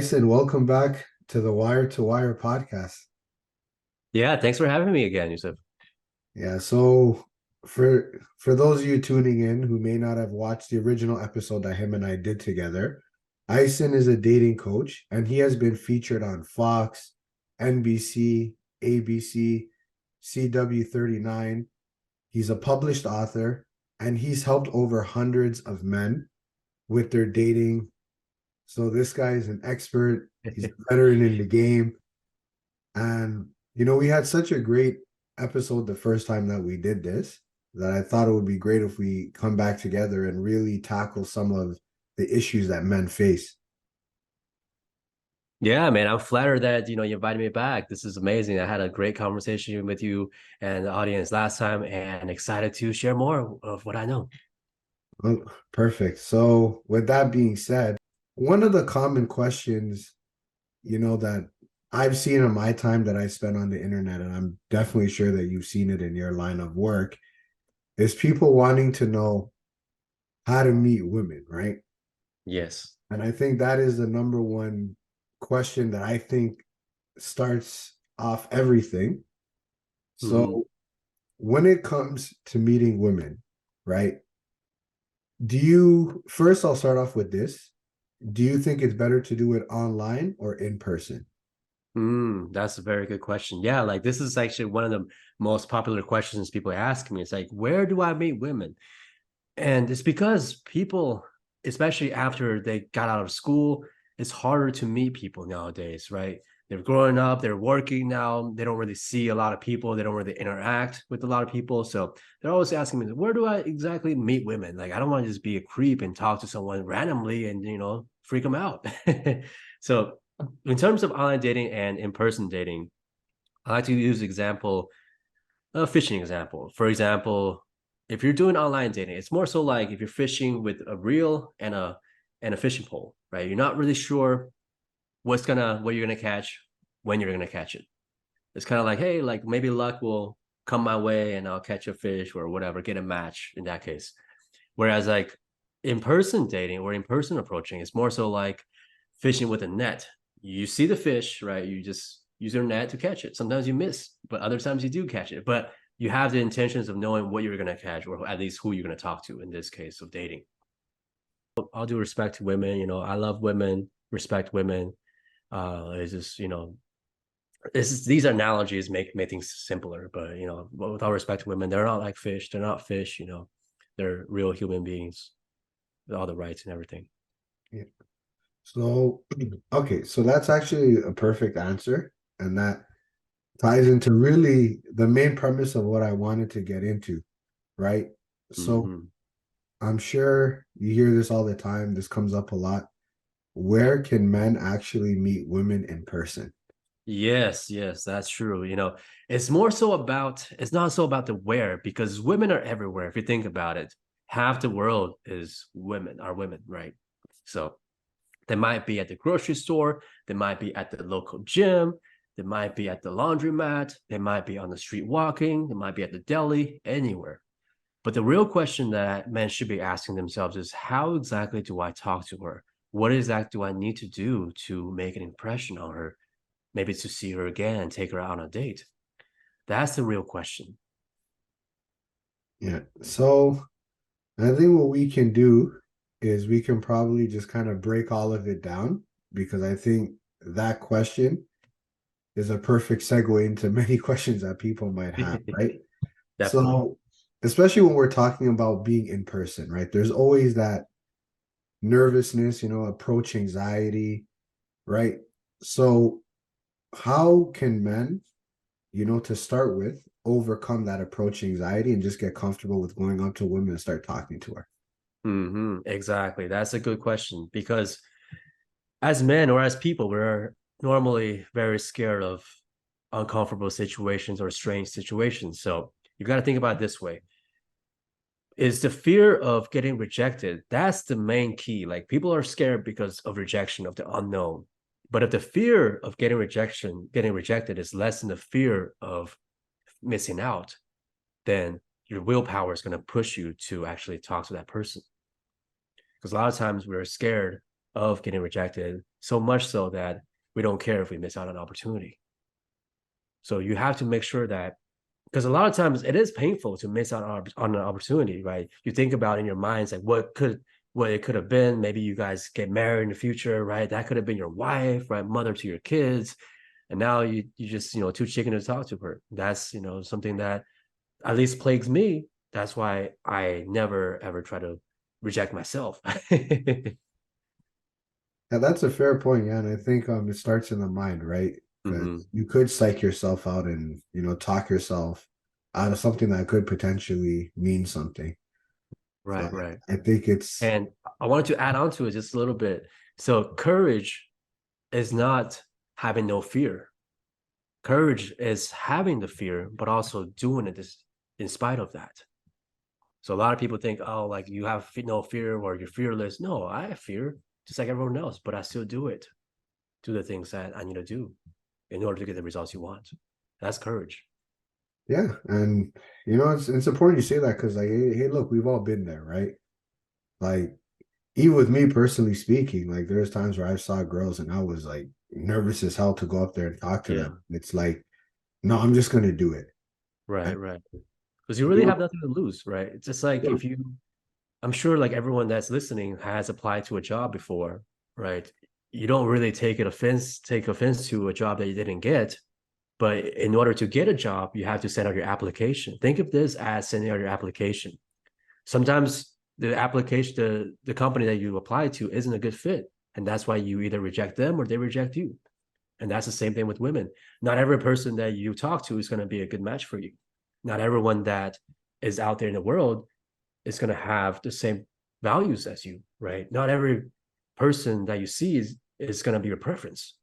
Aisen, welcome back to the Wire to Wire podcast. Yeah, thanks for having me again, Yusuf. Yeah, so for those of you tuning in who may not have watched the original episode that him and I did together, Aisen is a dating coach and he has been featured on Fox, NBC, ABC, CW39. He's a published author and he's helped over hundreds of men with their dating. So this guy is an expert. He's a veteran in the game. And, we had such a great episode the first time that we did this that I thought it would be great if we come back together and really tackle some of the issues that men face. Yeah, man, I'm flattered that you invited me back. This is amazing. I had a great conversation with you and the audience last time, and excited to share more of what I know. Well, perfect. So, with that being said, one of the common questions, that I've seen in my time that I spent on the internet, and I'm definitely sure that you've seen it in your line of work, is people wanting to know how to meet women, right? Yes. And I think that is the number one question that I think starts off everything. Mhm. So when it comes to meeting women, right? Do you first I'll start off with this. Do you think it's better to do it online or in person? That's a very good question. Yeah, like this is actually one of the most popular questions people ask me. It's like, where do I meet women? And it's because people, especially after they got out of school, it's harder to meet people nowadays, right? They're growing up, they're working now, they don't really see a lot of people, they don't really interact with a lot of people. So they're always asking me, where do I exactly meet women? Like, I don't want to just be a creep and talk to someone randomly and, freak them out. So, in terms of online dating and in person dating, I like to use example a fishing example. For example, if you're doing online dating, it's more so like if you're fishing with a reel and a fishing pole, right? You're not really sure what you're gonna catch, when you're gonna catch it. It's kind of like, hey, like maybe luck will come my way and I'll catch a fish or whatever, get a match in that case. Whereas like in person dating or in person approaching, it's more so like fishing with a net. You see the fish, right? You just use your net to catch it. Sometimes you miss, but other times you do catch it. But you have the intentions of knowing what you're going to catch, or at least who you're going to talk to in this case of dating. All due respect to women, I love women, respect women. It's just, these analogies make things simpler, but with all respect to women, they're not like fish. They're not fish, they're real human beings with all the rights and everything. Yeah. So, okay, so that's actually a perfect answer. And that ties into really the main premise of what I wanted to get into, right? So, Mm-hmm. I'm sure you hear this all the time. This comes up a lot. Where can men actually meet women in person? Yes, yes, that's true. It's not so about the where because women are everywhere. If you think about it, half the world are women, right? So they might be at the grocery store, they might be at the local gym, they might be at the laundromat, they might be on the street walking, they might be at the deli, anywhere. But the real question that men should be asking themselves is how exactly do I talk to her? What exactly do I need to do to make an impression on her? Maybe to see her again and take her out on a date. That's the real question. Yeah. So, I think what we can do is we can probably just kind of break all of it down because I think that question is a perfect segue into many questions that people might have, right? Definitely. So, especially when we're talking about being in person, right? There's always that nervousness, approach anxiety, right? So, how can men, to start with, overcome that approach anxiety and just get comfortable with going up to women and start talking to her? Exactly. That's a good question because as men or as people, we're normally very scared of uncomfortable situations or strange situations. So you got to think about it this way. Is the fear of getting rejected? That's the main key. Like people are scared because of rejection of the unknown. But if the fear of getting rejected is less than the fear of missing out, then your willpower is going to push you to actually talk to that person. Because a lot of times we're scared of getting rejected. so much so that we don't care if we miss out on an opportunity. So you have to make sure that, because a lot of times it is painful to miss out on an opportunity, right? You think about in your minds like what it could have been. Maybe you guys get married in the future, right? That could have been your wife, right? Mother to your kids. And now you just, too chicken to talk to her. That's, something that at least plagues me. That's why I never ever try to reject myself. And that's a fair point, yeah. And I think it starts in the mind, right? Because Hmm. you could psych yourself out and talk yourself out of something that could potentially mean something. Right, But right. I think it's And I wanted to add on to it just a little bit. So courage is not having no fear. Courage is having the fear, but also doing it in spite of that. So a lot of people think, oh, like you have no fear or you're fearless. No, I have fear just like everyone else, but I still do it. Do the things that I need to do in order to get the results you want. That's courage. yeah, and it's important you say that because like hey, look, we've all been there, right? Like even with me personally speaking, like there's times where I saw girls and I was like nervous as hell to go up there and talk to Yeah. them. It's like, no, I'm just gonna do it. Right, And, right. Because you really have nothing to lose, right? It's just like if you, I'm sure like everyone that's listening has applied to a job before, right? You don't really take offense to a job that you didn't get. But in order to get a job, you have to send out your application. Think of this as sending out your application. Sometimes the application, the company that you apply to isn't a good fit. And that's why you either reject them or they reject you. And that's the same thing with women. Not every person that you talk to is going to be a good match for you. Not everyone that is out there in the world is going to have the same values as you, right? Not every person that you see is going to be your preference.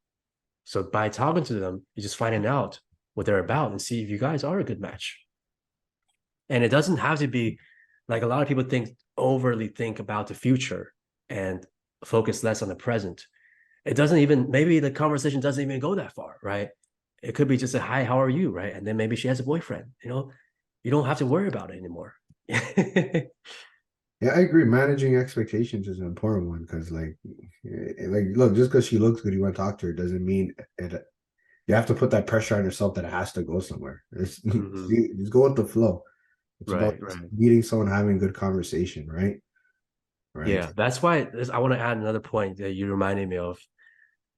So by talking to them, you're just finding out what they're about and see if you guys are a good match. And it doesn't have to be like a lot of people overly think about the future and focus less on the present. It doesn't even, maybe the conversation doesn't even go that far, right? It could be just a hi, how are you, right? And then maybe she has a boyfriend, you don't have to worry about it anymore. yeah, I agree. Managing expectations is an important one because like look, just because she looks good, you want to talk to her doesn't mean it. You have to put that pressure on yourself that it has to go somewhere. Mhm. Just go with the flow. It's about Right, right. meeting someone, having good conversation, right? Right. Yeah, that's why I want to add another point that you reminded me of.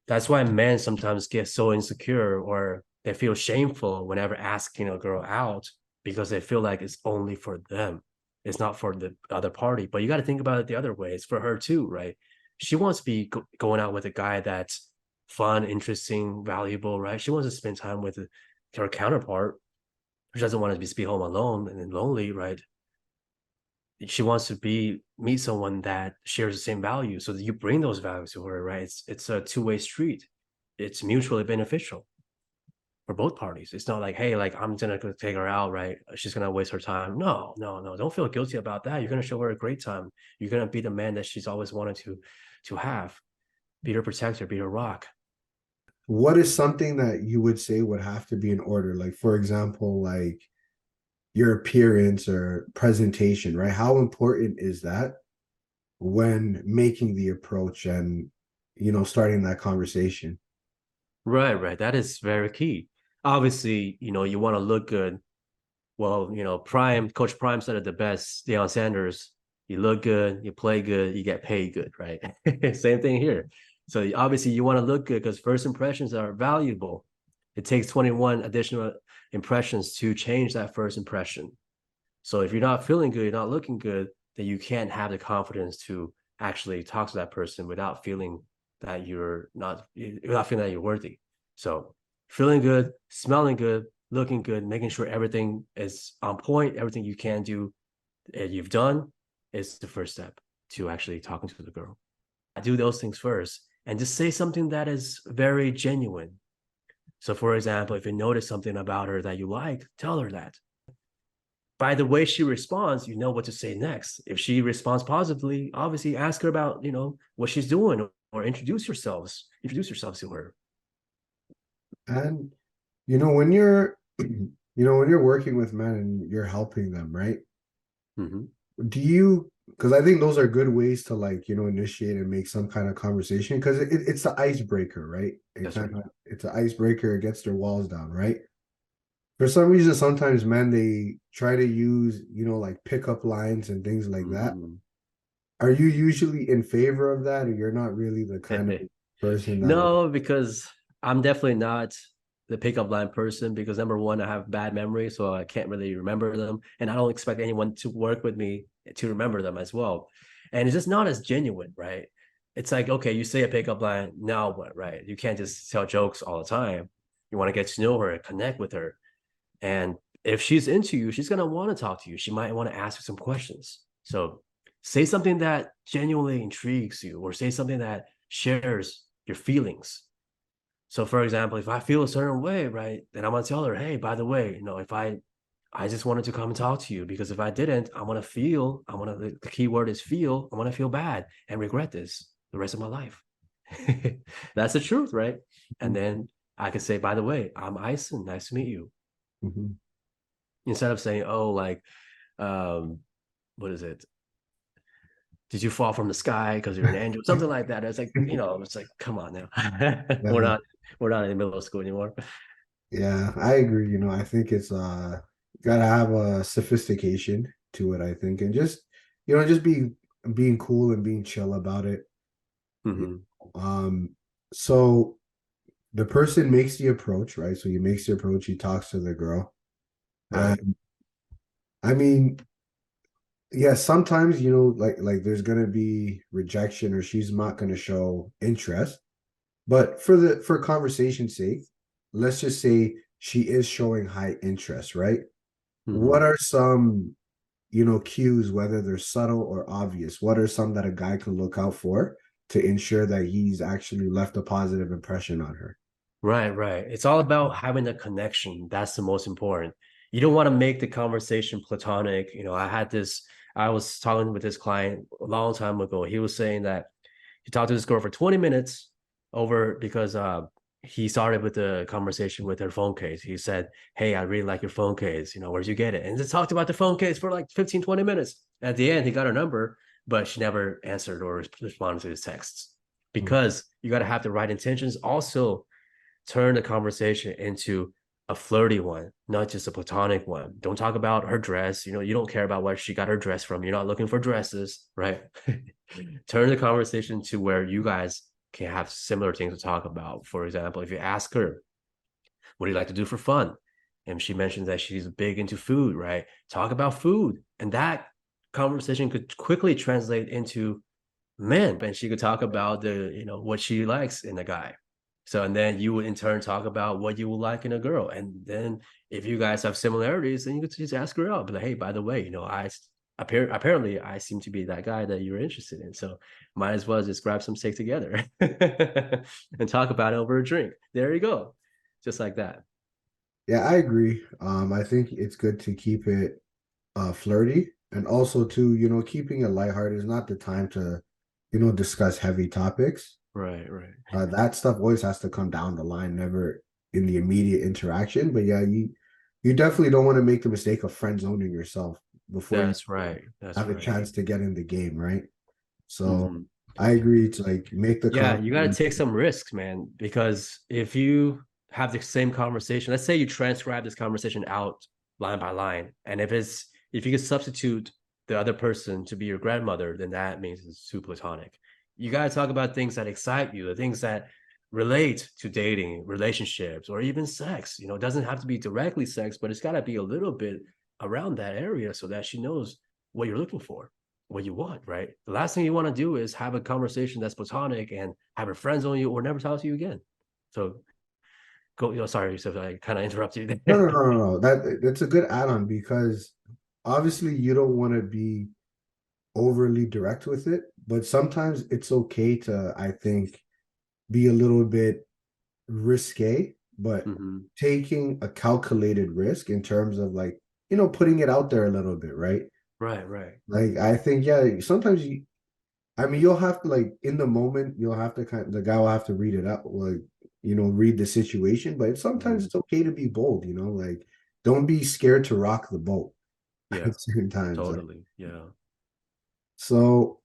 That's why men sometimes get so insecure or they feel shameful whenever asking a girl out because they feel like it's only for them. It's not for the other party. But you got to think about it the other way. It's for her too, right? She wants to be going out with a guy that's fun, interesting, valuable, right? She wants to spend time with her counterpart. She doesn't want to be home alone and lonely, right? She wants to meet someone that shares the same values so that you bring those values to her, right? It's a two-way street. It's mutually beneficial for both parties. It's not like, hey, like I'm gonna go take her out, right? She's gonna waste her time. No, no, no. Don't feel guilty about that. You're gonna show her a great time. You're gonna be the man that she's always wanted to have. Be her protector, be her rock. What is something that you would say would have to be in order? Like, for example, like your appearance or presentation, right? How important is that when making the approach and starting that conversation? Right, right. That is very key. Obviously, you want to look good. Well, Coach Prime said it the best, Deion Sanders. You look good, you play good, you get paid good, right? Same thing here. So obviously you want to look good because first impressions are valuable. It takes 21 additional impressions to change that first impression. So if you're not feeling good, you're not looking good, then you can't have the confidence to actually talk to that person without feeling that without feeling that you're worthy. So feeling good, smelling good, looking good, making sure everything is on point, everything you can do and you've done is the first step to actually talking to the girl. I do those things first and just say something that is very genuine. So for example, if you notice something about her that you like, tell her that. By the way she responds, you know what to say next. If she responds positively, obviously ask her about, what she's doing or introduce yourselves to her. And when you're when you're working with men and you're helping them, right? Mhm. Do you because I think those are good ways to like, initiate and make some kind of conversation because it's the icebreaker, right? That's right. It's an icebreaker, it gets their walls down, right? For some reason, sometimes men they try to use, like pickup lines and things like that. Mm. Are you usually in favor of that, or you're not really the kind of person that would? No, because I'm definitely not the pickup line person because number one, I have bad memory, so I can't really remember them. And I don't expect anyone to work with me to remember them as well. And it's just not as genuine, right? It's like, okay, you say a pickup line, now what, right? You can't just tell jokes all the time. You want to get to know her, connect with her. And if she's into you, she's gonna want to talk to you. She might want to ask you some questions. So say something that genuinely intrigues you, or say something that shares your feelings. So for example, if I feel a certain way, right, then I'm gonna tell her, hey, by the way, if I just wanted to come and talk to you because if I didn't, the key word is feel, I want to feel bad and regret this the rest of my life. That's the truth, right? And then I could say, by the way, I'm Aisen, nice to meet you. Mhm. Instead of saying, oh, like, um, what is it? Did you fall from the sky because you're an angel? Something like that. It's like, it's like, come on now. we're Yeah, not we're not in middle school anymore. yeah, I agree. I think it's gotta have a sophistication to it, I think, and just being cool and being chill about it. Mm-hmm. Um, so the person makes the approach, right? So he makes the approach, he talks to the girl. Right. And I mean, yeah, sometimes, like there's gonna be rejection or she's not gonna show interest. But for conversation's sake, let's just say she is showing high interest, right? What Mm-hmm. are some, cues, whether they're subtle or obvious? What are some that a guy can look out for to ensure that he's actually left a positive impression on her? Right, right. It's all about having a connection. That's the most important. You don't want to make the conversation platonic. I was talking with this client a long time ago. He was saying that he talked to this girl for 20 minutes over because he started with the conversation with her phone case. He said, hey, I really like your phone case. Where'd you get it? And they talked about the phone case for like 15, 20 minutes. At the end, he got her number, but she never answered or responded to his texts because you got to have the right intentions. Also, turn the conversation into a flirty one, not just a platonic one. Don't talk about her dress. You don't care about where she got her dress from. You're not looking for dresses, right? Turn the conversation to where you guys can have similar things to talk about. For example, if you ask her, what do you like to do for fun? And she mentions that she's big into food, right? Talk about food. And that conversation could quickly translate into men. And she could talk about what she likes in a guy. So, and then you would in turn talk about what you would like in a girl. And then if you guys have similarities, then you could just ask her out. But like, hey, by the way, apparently I seem to be that guy that you're interested in. So might as well just grab some steak together and talk about it over a drink. There you go. Just like that. Yeah, I agree. I think it's good to keep it flirty and also to, keeping it lighthearted is not the time to, discuss heavy topics. Right, right. That stuff always has to come down the line, never in the immediate interaction. But yeah, you definitely don't want to make the mistake of friend zoning yourself before you That's right. That's have a right. chance to get in the game, right? So Mhm. I agree to like make the Yeah, you got to compliment. take some risks, man, because if you have the same conversation, let's say you transcribe this conversation out line by line, and if you can substitute the other person to be your grandmother, then that means it's too platonic. You got to talk about things that excite you, the things that relate to dating, relationships, or even sex. It doesn't have to be directly sex, but it's got to be a little bit around that area so that she knows what you're looking for, what you want, right? The last thing you want to do is have a conversation that's platonic and have her friends on you or never talk to you again. So go, sorry, so I kind of interrupt you No, no, there. no, no, no. That's a good add-on because obviously you don't want to be overly direct with it, but sometimes it's okay to, I think, be a little bit risque, but Mm-hmm. taking a calculated risk in terms of like, putting it out there a little bit, right? Right, right. Like I think, yeah, sometimes I mean, you'll have to like in the moment, you'll have to the guy will have to read it out, like, read the situation, but sometimes Mm-hmm. it's okay to be bold, like don't be scared to rock the boat Yeah, at certain times. Like, totally. Yeah. So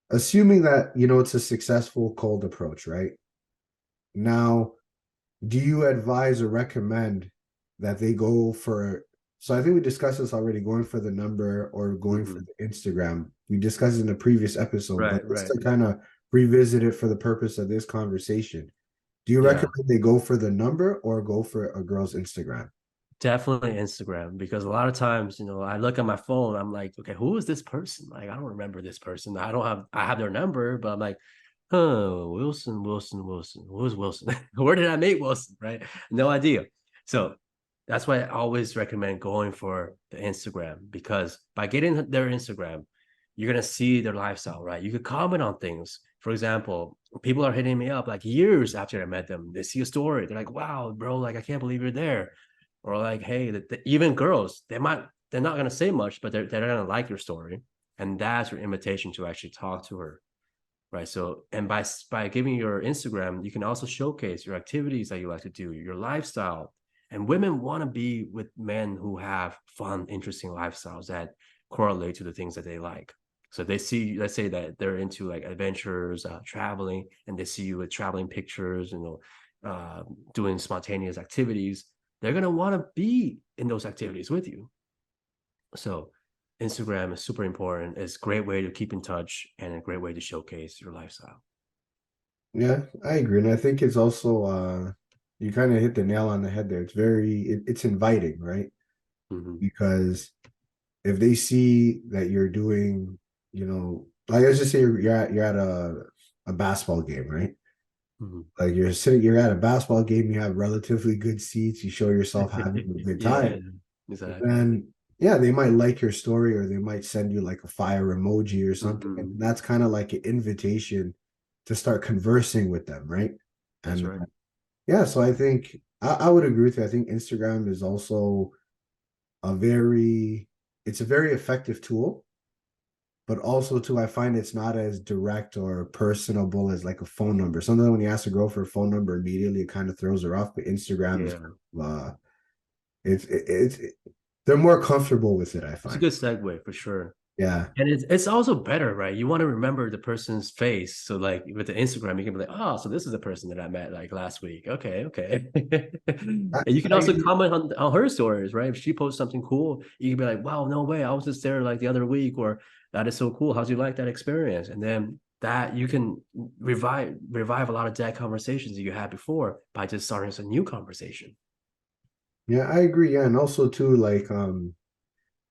assuming that, it's a successful cold approach, right? Now, do you advise or recommend that they go for, so I think we discussed this already, going for the number or going for Mhm. the Instagram. We discussed it in the previous episode, but Right, just right. to kind of revisit it for the purpose of this conversation, do you Yeah. recommend they go for the number or go for a girl's Instagram? Definitely Instagram, because a lot of times, I look at my phone, I'm like, okay, who is this person? Like, I don't remember this person. I have their number, but I'm like, oh, Wilson, Wilson, Wilson. Who's Wilson? Where did I meet Wilson? Right? No idea. So that's why I always recommend going for the Instagram, because by getting their Instagram, you're gonna see their lifestyle, right? You could comment on things. For example, people are hitting me up like years after I met them. They see a story. They're like, wow, bro, like I can't believe you're there. Or like, hey, even girls, they're not gonna say much, but they're gonna like your story. And that's your invitation to actually talk to her, right? So, and by giving your Instagram, you can also showcase your activities that you like to do, your lifestyle. And women want to be with men who have fun, interesting lifestyles that correlate to the things that they like. So they see, let's say that they're into like adventures, traveling, and they see you with traveling pictures, doing spontaneous activities. They're gonna want to be in those activities with you. So Instagram is super important. It's a great way to keep in touch and a great way to showcase your lifestyle. Yeah, I agree. And I think it's also you kind of hit the nail on the head there. It's inviting, right? Mm-hmm. Because if they see that you're doing, like let's just say you're at a basketball game, right? Mm-hmm. Like you're at a basketball game, you have relatively good seats, you show yourself having a good Yeah, time. exactly. And yeah, they might like your story or they might send you like a fire emoji or something. And Mm-hmm. that's kind of like an invitation to start conversing with them, right? That's And right. yeah, so I think I would agree with you. I think Instagram is also a very it's a very effective tool, but also too I find it's not as direct or personable as like a phone number. Sometimes when you ask a girl for a phone number, immediately it kind of throws her off. But Instagram is Yeah. it's they're more comfortable with it, I It's a find. good segue for sure. Yeah. And it's also better, right? You want to remember the person's face. So like with the Instagram, you can be like, oh, so this is the person that I met like last week. Okay, okay. And I, you can I also comment on her stories, right? If she posts something cool, you can be like, wow, no way. I was just there like the other week, or that is so cool. How'd you like that experience? And then that you can revive a lot of dead conversations that you had before by just starting a new conversation. yeah, I agree. Yeah. And also too, like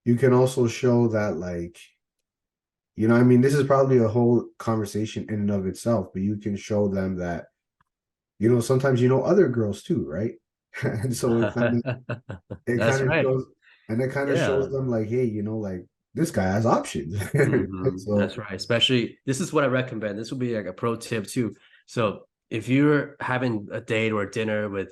you can also show that like I mean, this is probably a whole conversation in and of itself, but you can show them that, sometimes other girls too, right? And so it kind That's of right. shows and it kind of Yeah. shows them like, hey, like this guy has options. So That's right. Especially, this is what I recommend. This will be like a pro tip too. So if you're having a date or a dinner with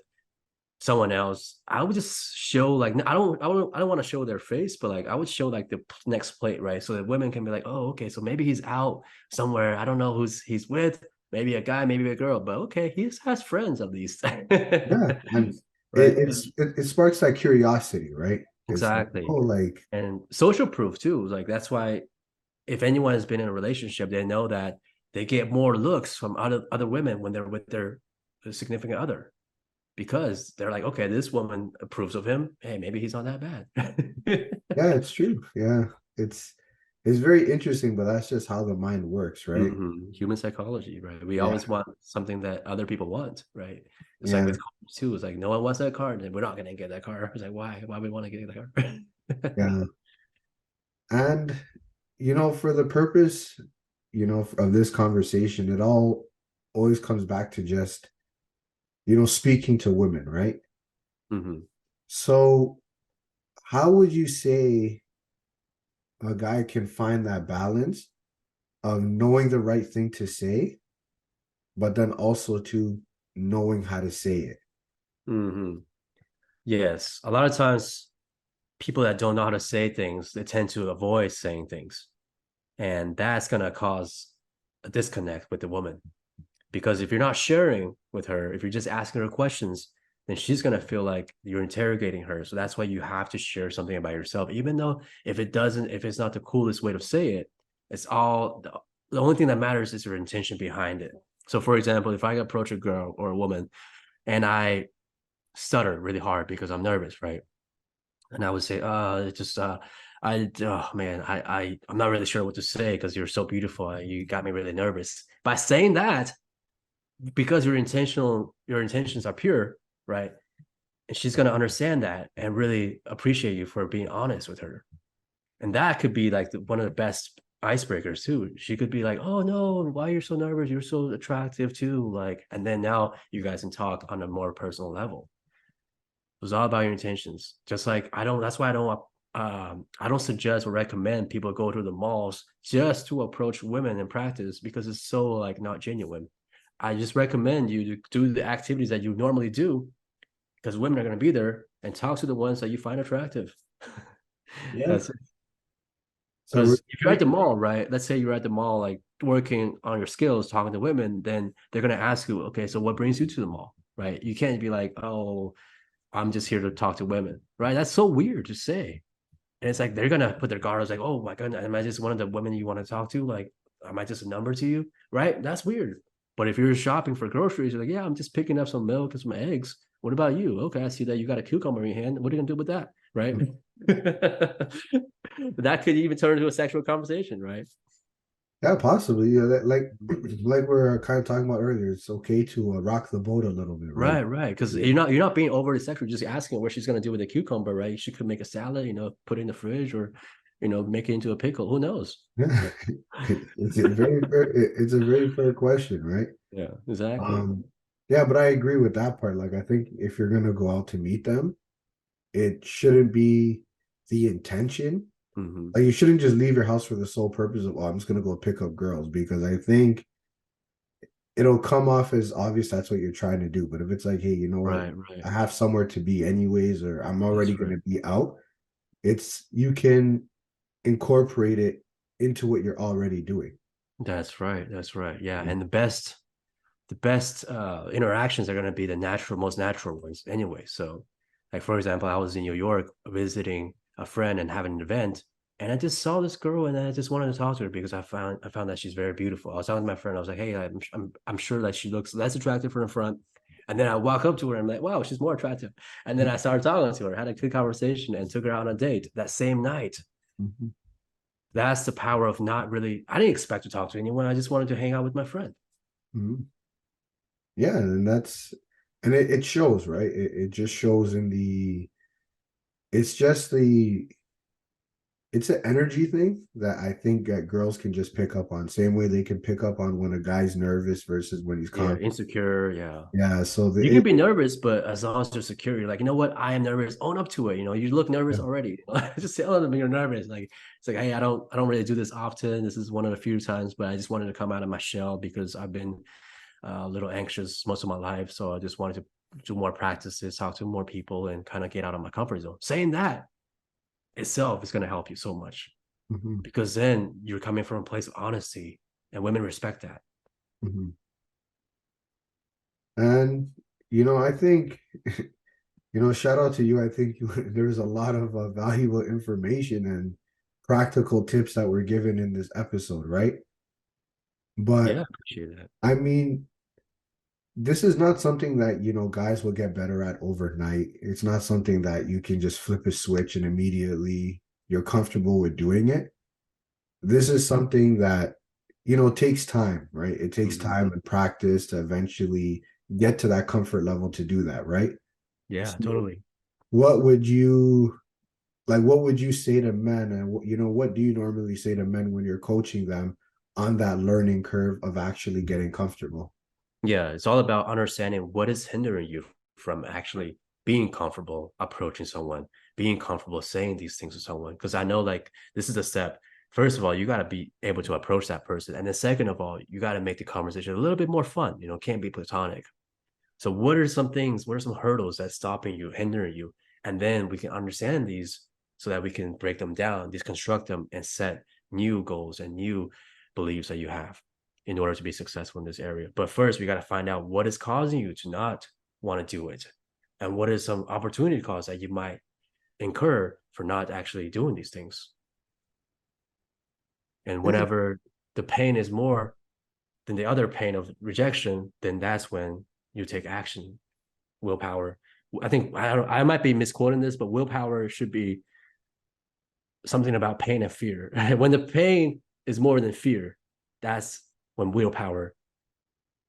someone else, I would just show like I don't want to show their face, but like I would show like the next plate, right? So that women can be like, oh, okay, so maybe he's out somewhere. I don't know who's he's with. Maybe a guy, maybe a girl, but okay, he has friends at least, yeah, and right? 'Cause it sparks that curiosity, right? It's like, oh, exactly, like and social proof too. Like that's why if anyone has been in a relationship, they know that they get more looks from other women when they're with their significant other, because they're like, okay, this woman approves of him. Hey, maybe he's not that bad. yeah, it's true. Yeah, it's very interesting, but that's just how the mind works, right? Human psychology, right? We Yeah, always want something that other people want, right? It's like yeah, with cars too. It's like no one wants that car, and we're not gonna get that car. It's like why? Why we want to get that car? yeah. And for the purpose, of this conversation, it all always comes back to just, speaking to women, right? hmm So, how would you say a guy can find that balance of knowing the right thing to say, but then also to knowing how to say it? hmm Yes, a lot of times people that don't know how to say things, they tend to avoid saying things, and that's gonna cause a disconnect with the woman. Because if you're not sharing with her, if you're just asking her questions, then she's going to feel like you're interrogating her. So that's why you have to share something about yourself, even though if it's not the coolest way to say it, It's all the only thing that matters is your intention behind it. So, for example, if I approach a girl or a woman and I stutter really hard because I'm nervous, right? And I would say, it's just oh man, I'm not really sure what to say because you're so beautiful. You got me really nervous. By saying that, because your intentions are pure, right? And she's gonna understand that and really appreciate you for being honest with her. And that could be like one of the best icebreakers too. She could be like, "Oh no, why you're so nervous? You're so attractive too." Like, and then now you guys can talk on a more personal level. It was all about your intentions. Just like I don't. That's why I don't suggest or recommend people go to the malls just to approach women in practice because it's so like not genuine. I just recommend you to do the activities that you normally do because women are going to be there and talk to the ones that you find attractive. Yeah. That's it. So Because if you're at the mall, right? Let's say you're at the mall, like working on your skills, talking to women, then they're going to ask you, okay, so what brings you to the mall, right? You can't be like, oh, I'm just here to talk to women, right? That's so weird to say. And it's like they're gonna put their guard. Like, oh my goodness, am I just one of the women you want to talk to? Like, am I just a number to you? Right? That's weird. But if you're shopping for groceries, you're like, yeah, I'm just picking up some milk and some eggs. What about you? Okay, I see that you got a cucumber in your hand. What are you gonna do with that? Right? That could even turn into a sexual conversation, right? yeah, possibly. Yeah, that, like we're kind of talking about earlier, it's okay to rock the boat a little bit, right? Right, right. Because Yeah. you're not being overly sexual, just asking what she's gonna do with a cucumber, right? She could make a salad, put it in the fridge or make it into a pickle. Who knows? Yeah. It's a very fair. It's a very fair question, right? Yeah, exactly. Um, yeah, but I agree with that part. Like, I think if you're gonna go out to meet them, it shouldn't be the intention. Hmm. Like, you shouldn't just leave your house for the sole purpose of, oh, I'm just gonna go pick up girls, because I think it'll come off as obvious that's what you're trying to do. But if it's like, hey, you know what, Right, right. I have somewhere to be anyways, or I'm already That's right. gonna be out, it's you can incorporate it into what you're already doing. That's right. That's right. Yeah. Yeah. And the best interactions are gonna be the most natural ones anyway. So like for example, I was in New York visiting a friend and having an event, and I just saw this girl and I just wanted to talk to her because I found that she's very beautiful. I was talking to my friend, I was like, hey, I'm sure that she looks less attractive from the front. And then I walk up to her and I'm like, wow, she's more attractive. And then I started talking to her, had a good conversation, and took her out on a date that same night. Mhm. That's the power of not really, I didn't expect to talk to anyone. I just wanted to hang out with my friend. Mhm. Yeah, and it shows, right? It just shows in it's just it's an energy thing that I think that girls can just pick up on. Same way they can pick up on when a guy's nervous versus when he's Yeah, confident. insecure. Yeah. Yeah, so You can be nervous, but as long as you're secure, you're like, you know what? I am nervous. Own up to it. You look nervous yeah. already. Just tell them you're nervous. Like it's like, hey, I don't really do this often. This is one of the few times, but I just wanted to come out of my shell because I've been a little anxious most of my life. So I just wanted to do more practices, talk to more people, and kind of get out of my comfort zone. Saying that itself is going to help you so much Mhm, because then you're coming from a place of honesty, and women respect that. mhm. And I think shout out to you. I think there was a lot of valuable information and practical tips that were given in this episode, right? Yeah, I But appreciate that. I mean, this is not something that guys will get better at overnight. It's not something that you can just flip a switch and immediately you're comfortable with doing it. This is something that takes time, right? It takes Mhm. time and practice to eventually get to that comfort level to do that, right? Yeah, So totally. what would you what would you say to men, and what do you normally say to men when you're coaching them on that learning curve of actually getting comfortable? Yeah, it's all about understanding what is hindering you from actually being comfortable approaching someone, being comfortable saying these things to someone. Because I know, like, this is a step. First of all, you got to be able to approach that person. And then, second of all, you got to make the conversation a little bit more fun. Can't be platonic. So, what are some hurdles that's stopping you, hindering you? And then we can understand these so that we can break them down, deconstruct them, and set new goals and new beliefs that you have in order to be successful in this area. But first, we got to find out what is causing you to not want to do it, and what is some opportunity costs that you might incur for not actually doing these things. And Yeah. whenever the pain is more than the other pain of rejection, then that's when you take action. Willpower. I think I might be misquoting this, but willpower should be something about pain and fear. When the pain is more than fear, that's when willpower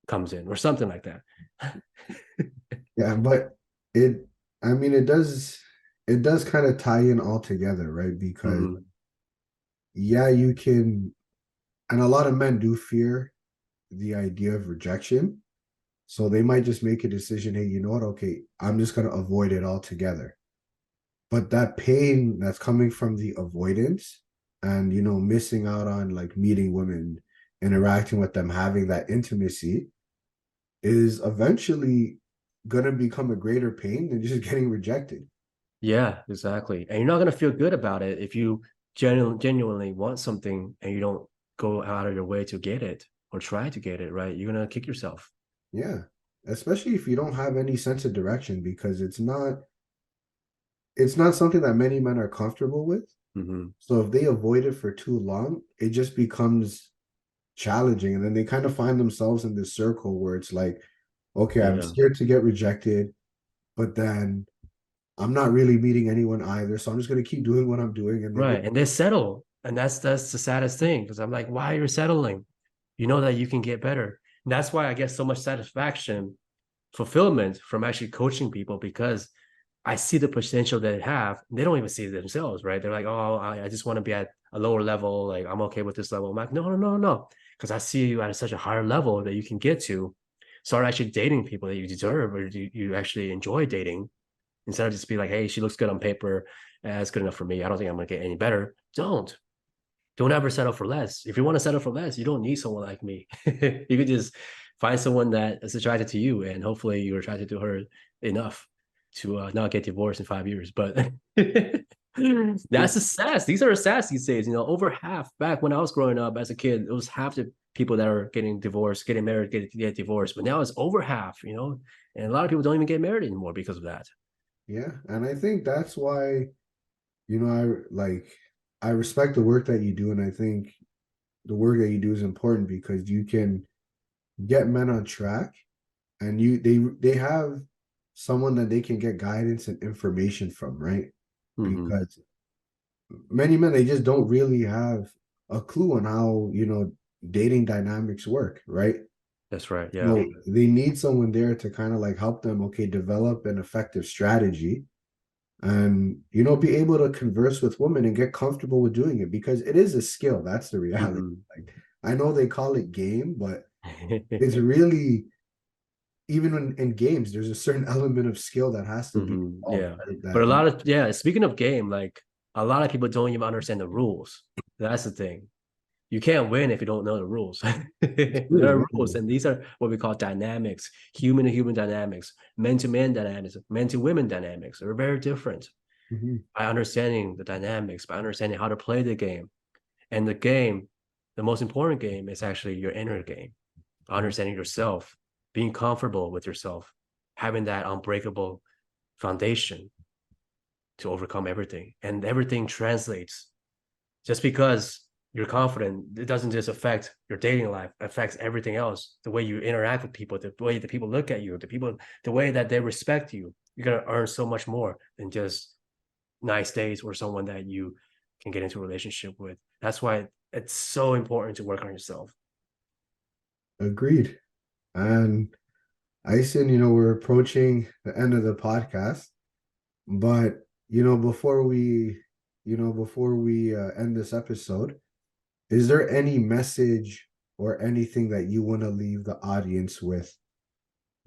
comes in, or something like that. Yeah, but it I mean it does kind of tie in all together, right? Because Mm-hmm. yeah, you can, and a lot of men do fear the idea of rejection. So they might just make a decision, hey, you know what? Okay, I'm just gonna avoid it altogether. But that pain that's coming from the avoidance and missing out on like meeting women, interacting with them, having that intimacy is eventually gonna become a greater pain than just getting rejected. Yeah, exactly. And you're not gonna feel good about it if you genuinely want something and you don't go out of your way to get it or try to get it, right? You're gonna kick yourself. Yeah. Especially if you don't have any sense of direction, because it's not something that many men are comfortable with. Mm-hmm. So if they avoid it for too long, it just becomes challenging. And then they kind of find themselves in this circle where it's like, okay, I'm Yeah. scared to get rejected, but then I'm not really meeting anyone either. So I'm just going to keep doing what I'm doing. And they get, Right. And they settle. And that's the saddest thing because I'm like, why are you settling? You know that you can get better. And that's why I get so much satisfaction, fulfillment from actually coaching people because I see the potential that they have. They don't even see it themselves, right? They're like, oh, I just want to be at a lower level. Like, I'm okay with this level. I'm like, no, no, no, no. Because I see you at such a higher level that you can get to. Start actually dating people that you deserve or you actually enjoy dating instead of just be like, hey, she looks good on paper. That's good enough for me. I don't think I'm going to get any better. Don't ever settle for less. If you want to settle for less, you don't need someone like me. You could just find someone that is attracted to you, and hopefully you're attracted to her enough to not get divorced in 5 years. But that's the stats. These are the stats these days. You know, over half back when I was growing up as a kid, it was half the people that are getting divorced, getting married, get divorced. But now it's over half. You know, and a lot of people don't even get married anymore because of that. yeah. And I think that's why, I respect the work that you do. And I think the work that you do is important because you can get men on track, and they have someone that they can get guidance and information from, right? Mm-hmm. Because many men, they just don't really have a clue on how dating dynamics work, right? That's right. Yeah. So they need someone there to kind of like help them, okay, develop an effective strategy and be able to converse with women and get comfortable with doing it, because it is a skill. That's the reality. Mm-hmm. Like, I know they call it game, but it's really, even in games, there's a certain element of skill that has to be Mm-hmm. involved, Yeah. right? But That a lot of, yeah, speaking of game, like a lot of people don't even understand the rules. That's the thing. You can't win if you don't know the rules. it's There true, are rules, yeah. and these are what we call dynamics, human to human dynamics, men to men dynamics, men to women dynamics. They're very different. Mhm. By understanding the dynamics, by understanding how to play the game. And the game, the most important game is actually your inner game, understanding yourself, being comfortable with yourself, having that unbreakable foundation to overcome everything. And everything translates. Just because you're confident, it doesn't just affect your dating life, it affects everything else. The way you interact with people, the way the people look at you, the way that they respect you. You're gonna earn so much more than just nice days or someone that you can get into a relationship with. That's why it's so important to work on yourself. Agreed. And Ison, we're approaching the end of the podcast, but before we end this episode, is there any message or anything that you want to leave the audience with?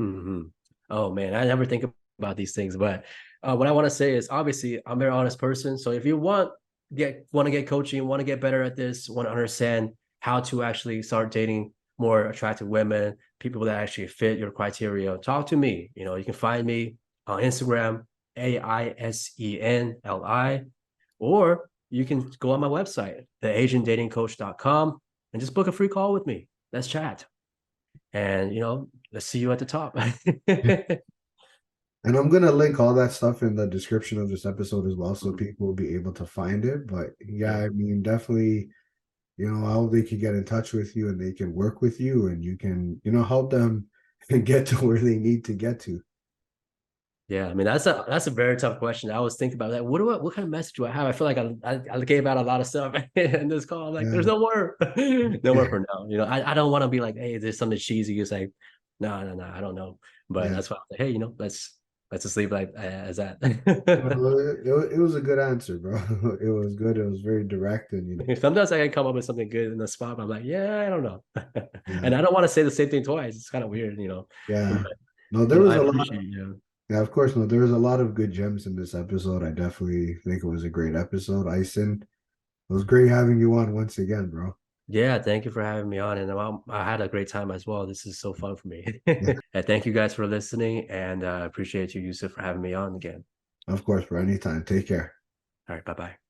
Mm-hmm. Oh man, I never think about these things, but what I want to say is obviously I'm a very honest person. So if you want to get coaching, want to get better at this, want to understand how to actually start dating more attractive women, people that actually fit your criteria, talk to me. You know, you can find me on Instagram, AISENLI, or you can go on my website, theasiandatingcoach.com, and just book a free call with me. Let's chat. And let's see you at the top. And I'm gonna link all that stuff in the description of this episode as well, so Mhm. people will be able to find it. But yeah, Yeah. I mean, definitely how they can get in touch with you and they can work with you and you can, help them get to where they need to get to. Yeah, I mean that's a very tough question. I was thinking about that. What kind of message do I have? I feel like I gave out a lot of stuff in this call. I'm like, there's Yeah. no more, no more for now. I don't want to be like, hey, there's something cheesy. It's like, no, no, no, I don't know. But Yeah. that's why I was like, hey, let's just leave it like as that. Well, it was a good answer, bro. It was good. It was very direct and Sometimes I can come up with something good in the spot, but I'm like, yeah, I don't know. yeah. And I don't want to say the same thing twice. It's kind of weird. But Yeah. No, there was I a lot. appreciate you. Yeah, of course. No, there was a lot of good gems in this episode. I definitely think it was a great episode. Ison, it was great having you on once again, bro. Yeah, thank you for having me on, and I had a great time as well. This is so fun for me. Yeah, And thank you guys for listening, and appreciate you, Yusuf, for having me on again. of course, bro. Anytime. Take care. All right, bye bye.